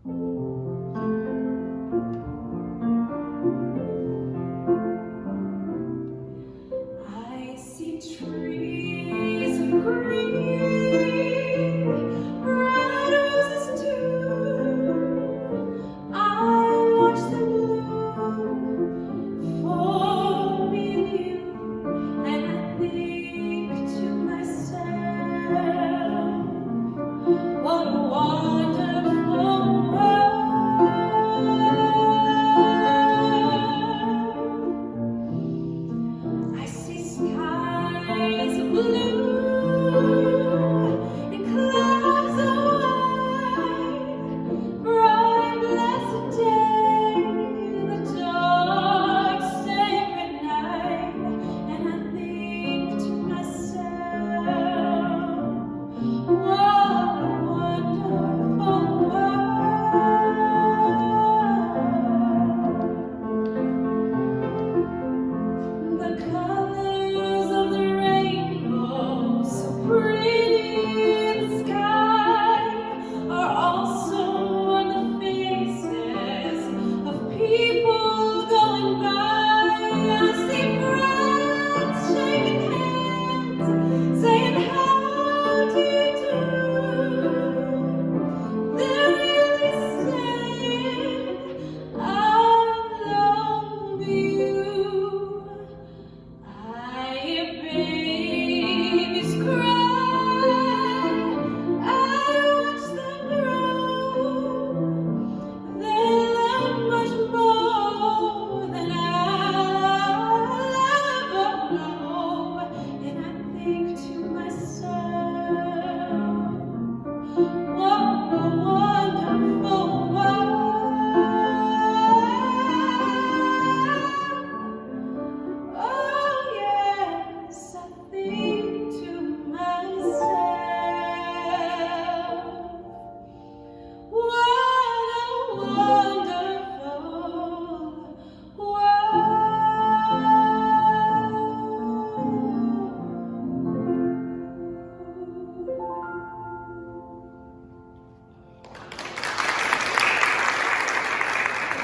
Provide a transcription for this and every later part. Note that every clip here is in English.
I see trees of green, red roses too. I watch them bloom for me and you, and I think to myself, what a wonderful world. I see skies of blue and clouds of white, bright blessed day, the dark sacred night, and I think to myself, what a wonderful world. The colors of the rainbow, so pretty in the sky, are also on the faces of people going by. I see friends shaking hands, saying, how do you do? They're really saying, I love you. I hear babies cry, I watch them grow. They learn much more than I'll ever know, and I think to myself, what a wonderful world. Oh yes, I think to myself, what a wonderful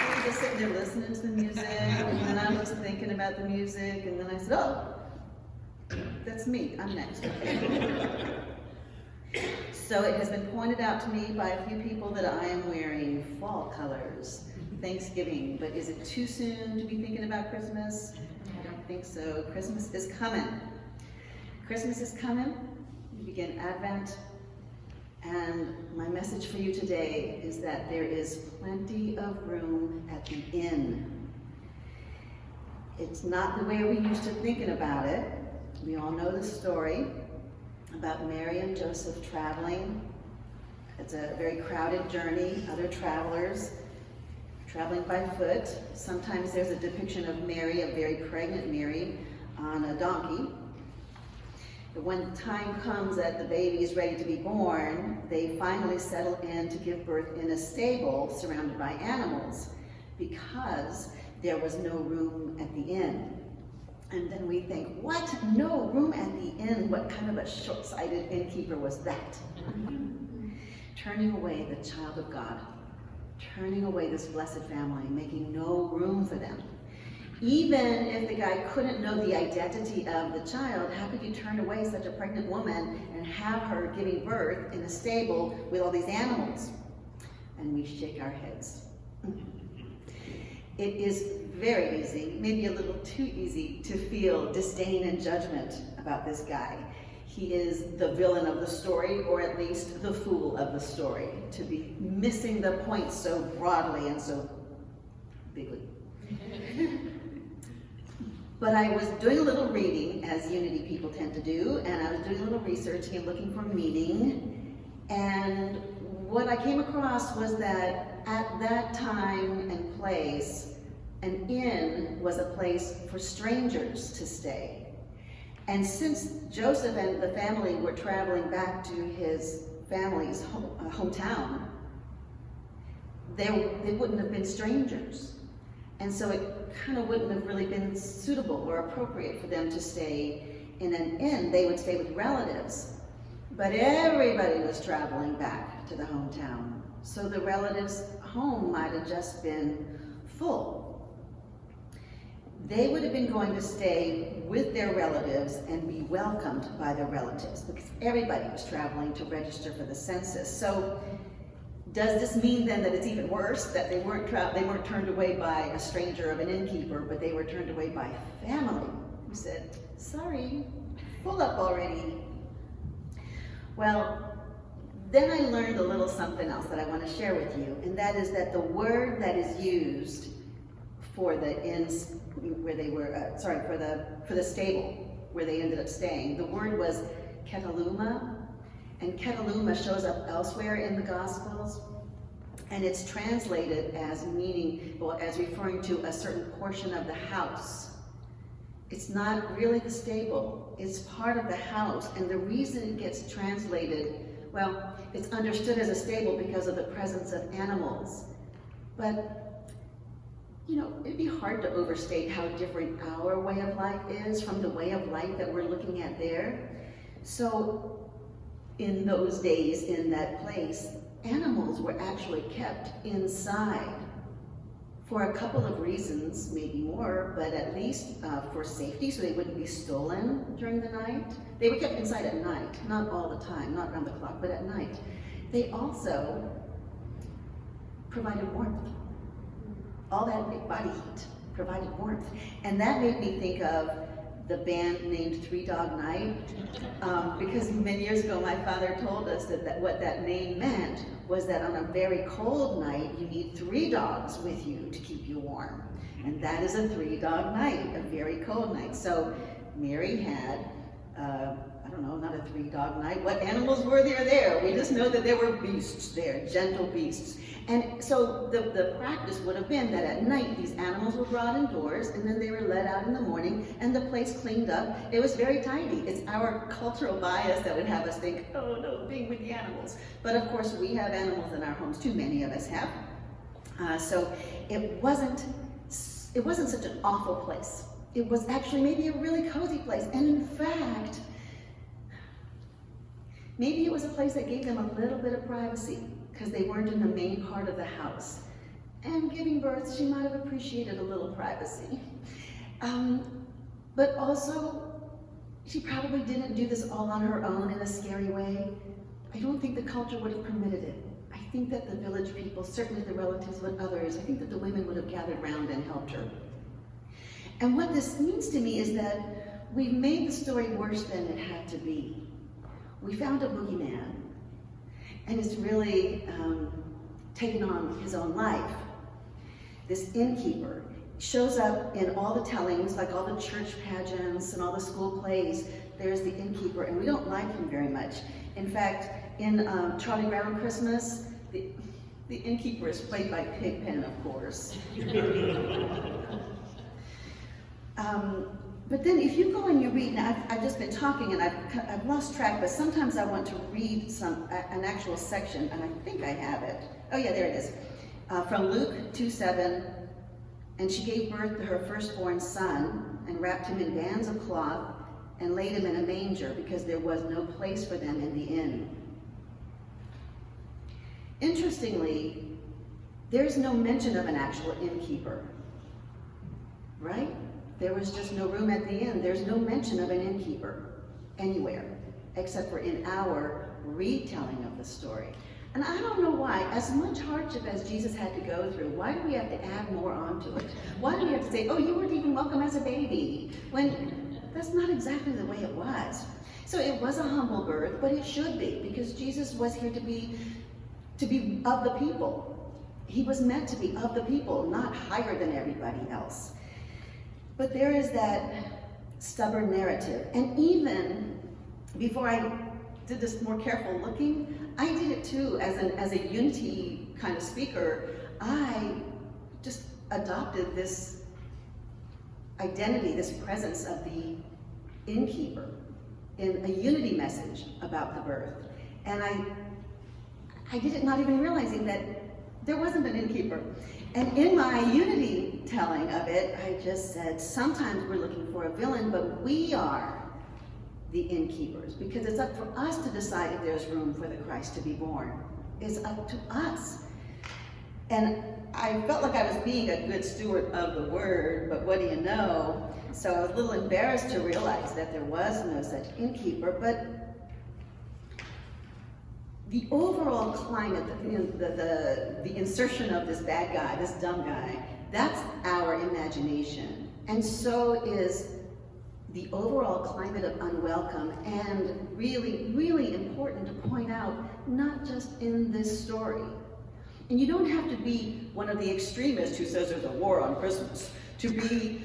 We were just sitting there listening to the music, and then I was thinking about the music, and then I said, oh, that's me, I'm next. So it has been pointed out to me by a few people that I am wearing fall colors, Thanksgiving, but is it too soon to be thinking about Christmas? I don't think so. Christmas is coming. Christmas is coming. We begin Advent. And my message for you today is that there is plenty of room at the inn. It's not the way we're used to thinking about it. We all know the story about Mary and Joseph traveling. It's a very crowded journey, other travelers traveling by foot. Sometimes there's a depiction of Mary, a very pregnant Mary, on a donkey. But when the time comes that the baby is ready to be born, they finally settle in to give birth in a stable surrounded by animals because there was no room at the inn. And then we think, what? No room at the inn? What kind of a short-sighted innkeeper was that? Turning away the child of God, turning away this blessed family, making no room for them. Even if the guy couldn't know the identity of the child, how could you turn away such a pregnant woman and have her giving birth in a stable with all these animals? And we shake our heads. It is very easy, maybe a little too easy, to feel disdain and judgment about this guy. He is the villain of the story, or at least the fool of the story, to be missing the point so broadly and so bigly. But I was doing a little reading, as Unity people tend to do, and I was doing a little researching and looking for meaning, and what I came across was that at that time and place, an inn was a place for strangers to stay. And since Joseph and the family were traveling back to his family's hometown, they wouldn't have been strangers. And so it kind of wouldn't have really been suitable or appropriate for them to stay in an inn. They would stay with relatives. But everybody was traveling back to the hometown, so the relatives' home might have just been full. They would have been going to stay with their relatives and be welcomed by their relatives because everybody was traveling to register for the census. So does this mean then that it's even worse, that they weren't turned away by a stranger of an innkeeper, but they were turned away by family who said, sorry, full up already? Well, then I learned a little something else that I want to share with you, and that is that the word that is used for the inns where they were, for the stable where they ended up staying, the word was ketaluma, and ketaluma shows up elsewhere in the Gospels, and it's translated as meaning, well, as referring to a certain portion of the house. It's not really the stable, it's part of the house, and the reason it gets translated, well, it's understood as a stable because of the presence of animals. But, you know, it'd be hard to overstate how different our way of life is from the way of life that we're looking at there. So, in those days, in that place, animals were actually kept inside for a couple of reasons, maybe more, but at least for safety, so they wouldn't be stolen during the night. They were kept inside at night, not all the time, not around the clock, but at night. They also provided warmth. All that big body heat provided warmth. And that made me think of the band named Three Dog Night, because many years ago my father told us that what that name meant was that on a very cold night you need 3 dogs with you to keep you warm. And that is a 3-dog night, a very cold night. So Mary had, I don't know, not a 3-dog night. What animals were there? We just know that there were beasts there, gentle beasts. And so the practice would have been that at night these animals were brought indoors and then they were let out in the morning and the place cleaned up. It was very tidy. It's our cultural bias that would have us think, oh no, being with the animals. But of course we have animals in our homes too, many of us have. So it wasn't such an awful place. It was actually maybe a really cozy place. And in fact, maybe it was a place that gave them a little bit of privacy, because they weren't in the main part of the house. And giving birth, she might have appreciated a little privacy. But also, she probably didn't do this all on her own in a scary way. I don't think the culture would have permitted it. I think that the village people, certainly the relatives, but others, I think that the women would have gathered round and helped her. And what this means to me is that we've made the story worse than it had to be. We found a boogeyman, and it's really taken on his own life. This innkeeper shows up in all the tellings, like all the church pageants and all the school plays. There's the innkeeper, and we don't like him very much. In fact, in Charlie Brown Christmas, the innkeeper is played by Pigpen, of course. But then if you go and you read, now I've just been talking and I've lost track, but sometimes I want to read an actual section, and I think I have it. Oh yeah, there it is. From Luke 2:7, and she gave birth to her firstborn son and wrapped him in bands of cloth and laid him in a manger because there was no place for them in the inn. Interestingly, there's no mention of an actual innkeeper, right? There was just no room at the inn. There's no mention of an innkeeper anywhere, except for in our retelling of the story. And I don't know why, as much hardship as Jesus had to go through, why do we have to add more onto it? Why do we have to say, oh, you weren't even welcome as a baby, when that's not exactly the way it was. So it was a humble birth, but it should be, because Jesus was here to be of the people. He was meant to be of the people, not higher than everybody else. But there is that stubborn narrative. And even before I did this more careful looking, I did it too as a unity kind of speaker. I just adopted this identity, this presence of the innkeeper in a unity message about the birth. And I did it not even realizing that there wasn't an innkeeper. And in my unity telling of it, I just said, sometimes we're looking for a villain, but we are the innkeepers, because it's up for us to decide if there's room for the Christ to be born. It's up to us. And I felt like I was being a good steward of the word, but what do you know? So I was a little embarrassed to realize that there was no such innkeeper, but the overall climate, the insertion of this bad guy, this dumb guy, that's our imagination. And so is the overall climate of unwelcome, and really, really important to point out, not just in this story. And you don't have to be one of the extremists who says there's a war on Christmas to be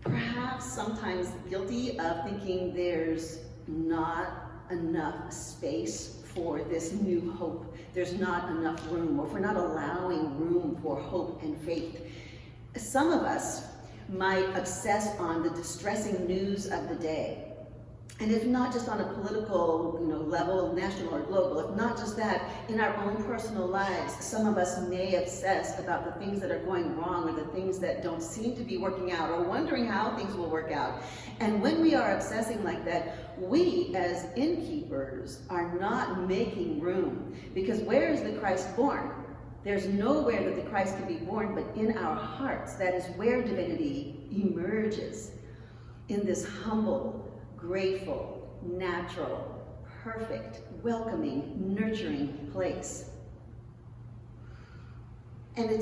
perhaps sometimes guilty of thinking there's not enough space for this new hope. There's not enough room, or if we're not allowing room for hope and faith. Some of us might obsess on the distressing news of the day. And if not just on a political level, national or global, if not just that, in our own personal lives, some of us may obsess about the things that are going wrong, or the things that don't seem to be working out, or wondering how things will work out. And when we are obsessing like that, we as innkeepers are not making room. Because where is the Christ born? There's nowhere that the Christ can be born but in our hearts. That is where divinity emerges, in this humble, grateful, natural, perfect, welcoming, nurturing place. And it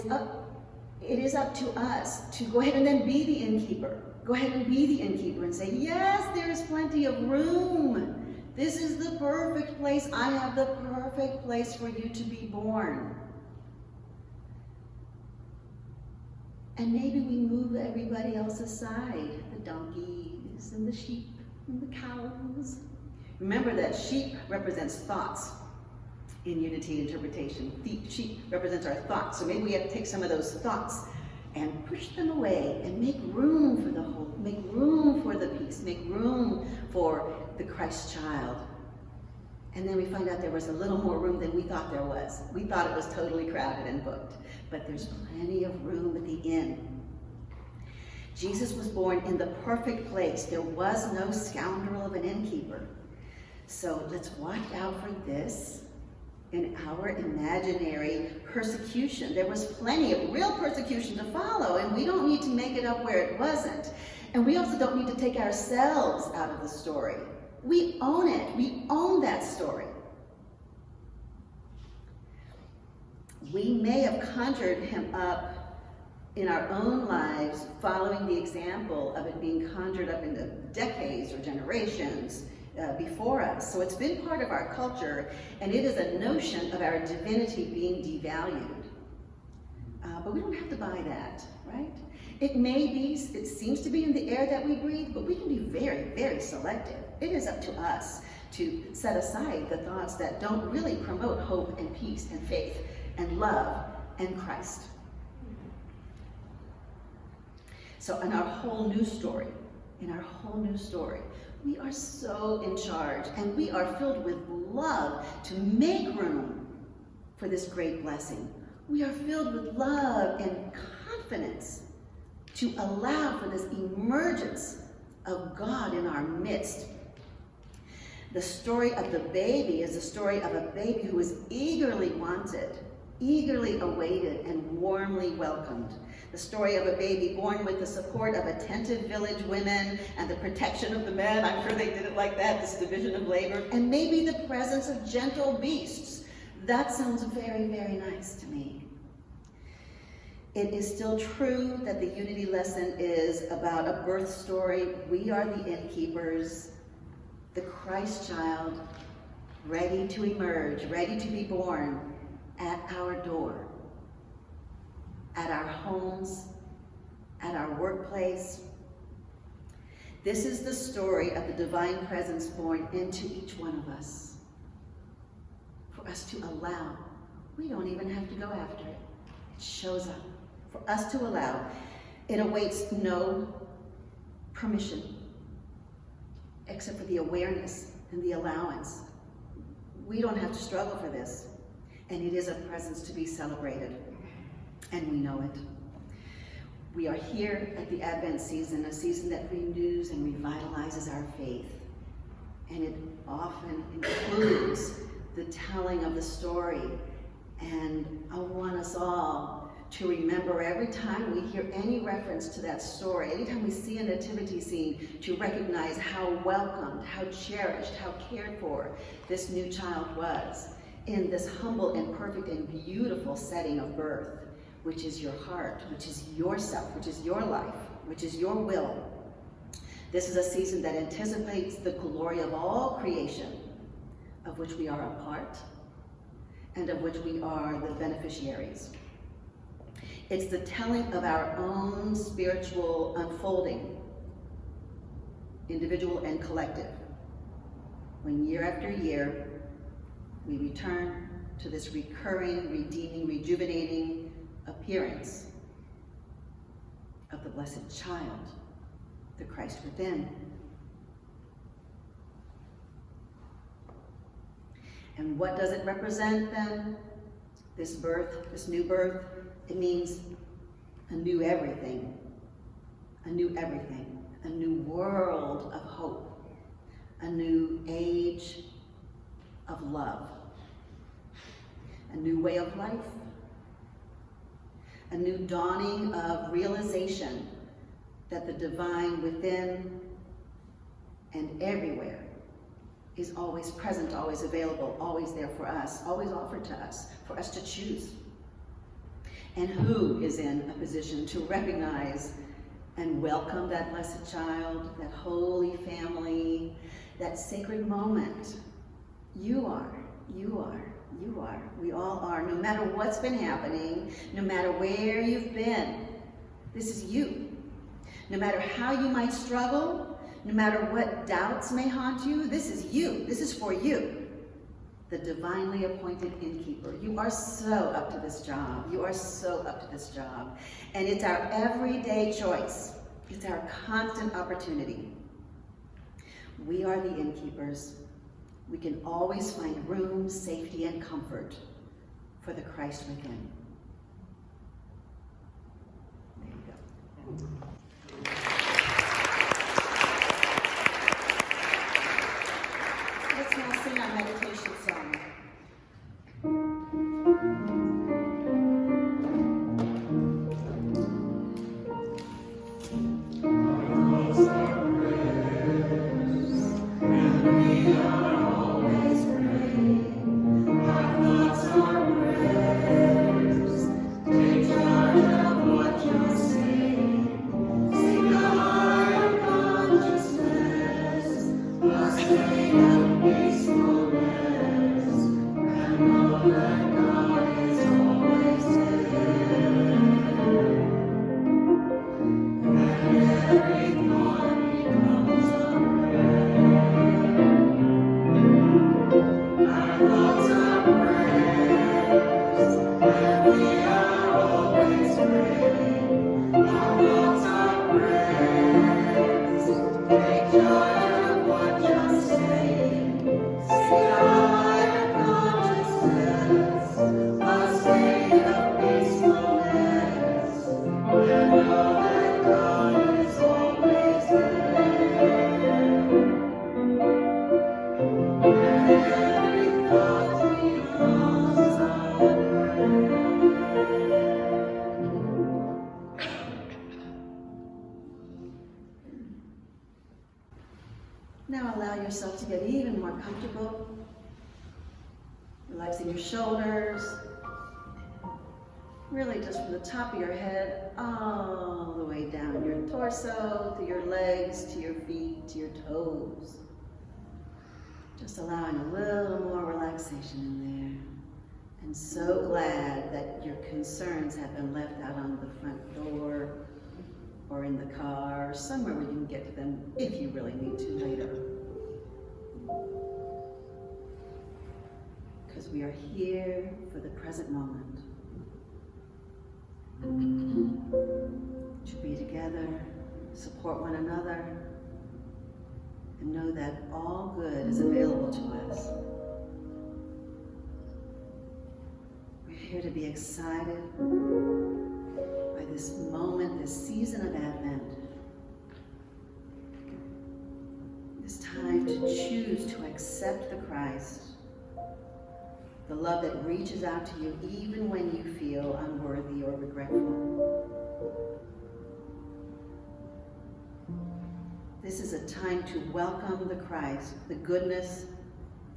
is up to us to go ahead and then be the innkeeper. Go ahead and be the innkeeper and say, yes, there is plenty of room. This is the perfect place. I have the perfect place for you to be born. And maybe we move everybody else aside, the donkeys and the sheep and the cows. Remember that sheep represents thoughts in unity interpretation. The sheep represents our thoughts. So maybe we have to take some of those thoughts and push them away and make room for the hope, make room for the peace, make room for the Christ child. And then we find out there was a little more room than we thought there was. We thought it was totally crowded and booked, but there's plenty of room at the inn. Jesus was born in the perfect place. There was no scoundrel of an innkeeper. So let's watch out for this in our imaginary persecution. There was plenty of real persecution to follow, and we don't need to make it up where it wasn't. And we also don't need to take ourselves out of the story. We own it. We own that story. We may have conjured him up in our own lives, following the example of it being conjured up in the decades or generations before us. So it's been part of our culture, and it is a notion of our divinity being devalued. But we don't have to buy that, right? It seems to be in the air that we breathe, but we can be very, very selective. It is up to us to set aside the thoughts that don't really promote hope and peace and faith and love and Christ. So in our whole new story, we are so in charge, and we are filled with love to make room for this great blessing. We are filled with love and confidence to allow for this emergence of God in our midst. The story of the baby is the story of a baby who is eagerly wanted, eagerly awaited, and warmly welcomed. The story of a baby born with the support of attentive village women and the protection of the men. I'm sure they did it like that, this division of labor. And maybe the presence of gentle beasts. That sounds very, very nice to me. It is still true that the unity lesson is about a birth story. We are the innkeepers, the Christ child, ready to emerge, ready to be born at our door, at our homes, at our workplace. This is the story of the divine presence born into each one of us. For us to allow. We don't even have to go after it. It shows up. For us to allow. It awaits no permission, except for the awareness and the allowance. We don't have to struggle for this. And it is a presence to be celebrated. And we know it. We are here at the Advent season, a season that renews and revitalizes our faith. and it often includes the telling of the story. And I want us all to remember every time we hear any reference to that story, anytime we see a nativity scene, to recognize how welcomed, how cherished, how cared for this new child was in this humble and perfect and beautiful setting of birth, which is your heart, which is yourself, which is your life, which is your will. This is a season that anticipates the glory of all creation, of which we are a part, and of which we are the beneficiaries. It's the telling of our own spiritual unfolding, individual and collective, when year after year we return to this recurring, redeeming, rejuvenating appearance of the blessed child, the Christ within. And what does it represent then? This birth, this new birth, it means a new everything, a new everything, a new world of hope, a new age of love, a new way of life, a new dawning of realization that the divine within and everywhere is always present, always available, always there for us, always offered to us, for us to choose. And who is in a position to recognize and welcome that blessed child, that holy family, that sacred moment? You are, you are, you are. We all are, no matter what's been happening, no matter where you've been. This is you. No matter how you might struggle, no matter what doubts may haunt you, this is you. This is for you. The divinely appointed innkeeper. You are so up to this job. You are so up to this job. And it's our everyday choice. It's our constant opportunity. We are the innkeepers. We can always find room, safety, and comfort for the Christ within. There you go. Let's now sing our meditation song. Now allow yourself to get even more comfortable, relaxing your shoulders, really just from the top of your head all the way down your torso, to your legs, to your feet, to your toes. Just allowing a little more relaxation in there. And so glad that your concerns have been left out on the front door or in the car, somewhere where you can get to them if you really need to later. Because we are here for the present moment. To be together, support one another, and know that all good is available to us. We're here to be excited by this moment, this season of Advent, this time time to choose to accept the Christ, the love that reaches out to you even when you feel unworthy or regretful. This is a time to welcome the Christ, the goodness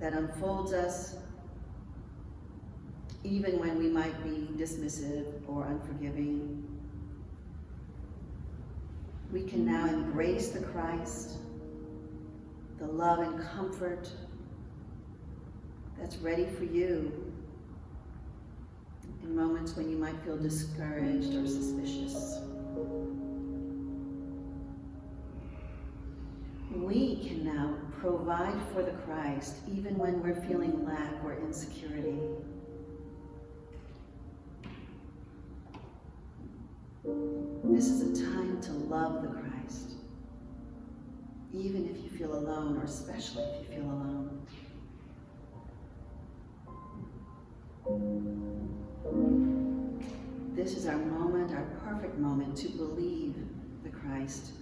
that unfolds us even when we might be dismissive or unforgiving. We can now embrace the Christ, the love and comfort that's ready for you in moments when you might feel discouraged or suspicious. We can now provide for the Christ even when we're feeling lack or insecurity. This is a time to love the Christ, even if you feel alone, or especially if you feel alone. This is our moment, our perfect moment to believe the Christ,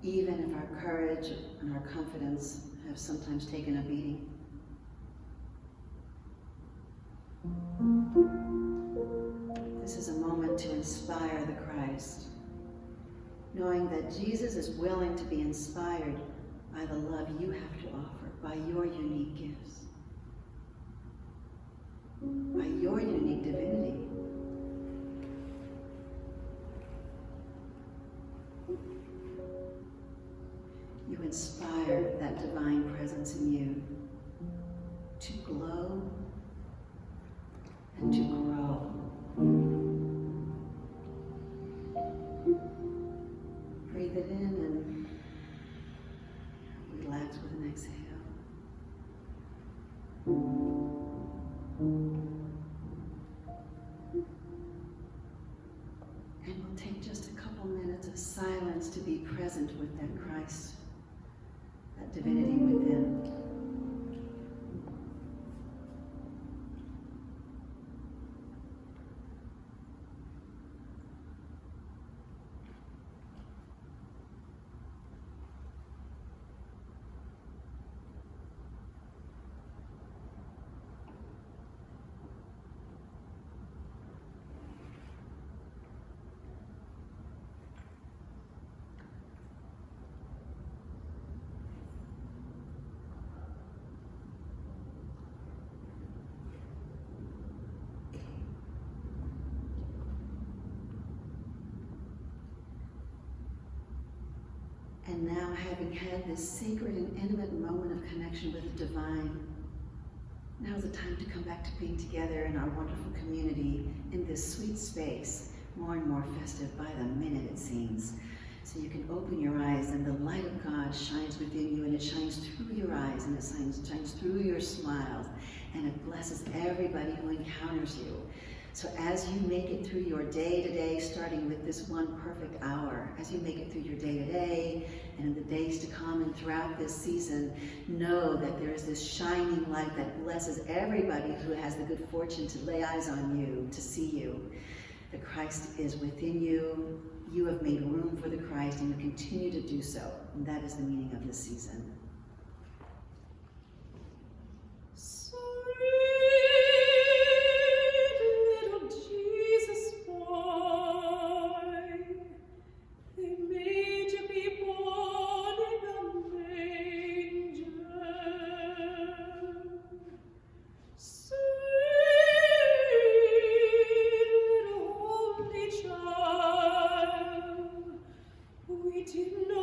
even if our courage and our confidence have sometimes taken a beating. This is a moment to inspire the Christ, knowing that Jesus is willing to be inspired by the love you have to offer, by your unique gifts, by your unique divinity. You inspire that divine presence in you to glow and to grow. Breathe it in and relax with an exhale. And we'll take just a couple minutes of silence to be present with that Christ, that divinity within. And now, having had this sacred and intimate moment of connection with the divine, now is the time to come back to being together in our wonderful community in this sweet space, more and more festive by the minute it seems. So you can open your eyes and the light of God shines within you, and it shines through your eyes, and it shines through your smiles, and it blesses everybody who encounters you. So as you make it through your day-to-day, starting with this one perfect hour, as you make it through your day-to-day and in the days to come and throughout this season, know that there is this shining light that blesses everybody who has the good fortune to lay eyes on you, to see you. The Christ is within you. You have made room for the Christ, and you continue to do so. And that is the meaning of this season. We didn't know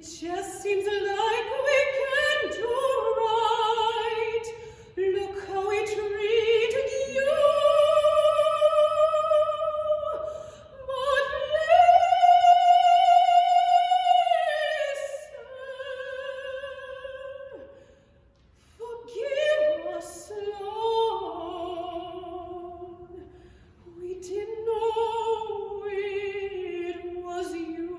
just seems like we can do right. Look how we treated you. But listen, forgive us, Lord. We didn't know it was you.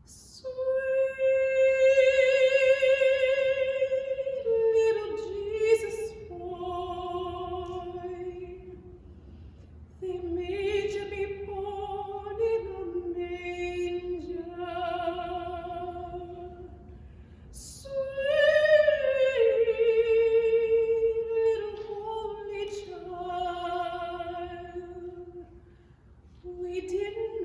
Sweet little Jesus boy, they made you be born in a manger. Sweet little holy child, we didn't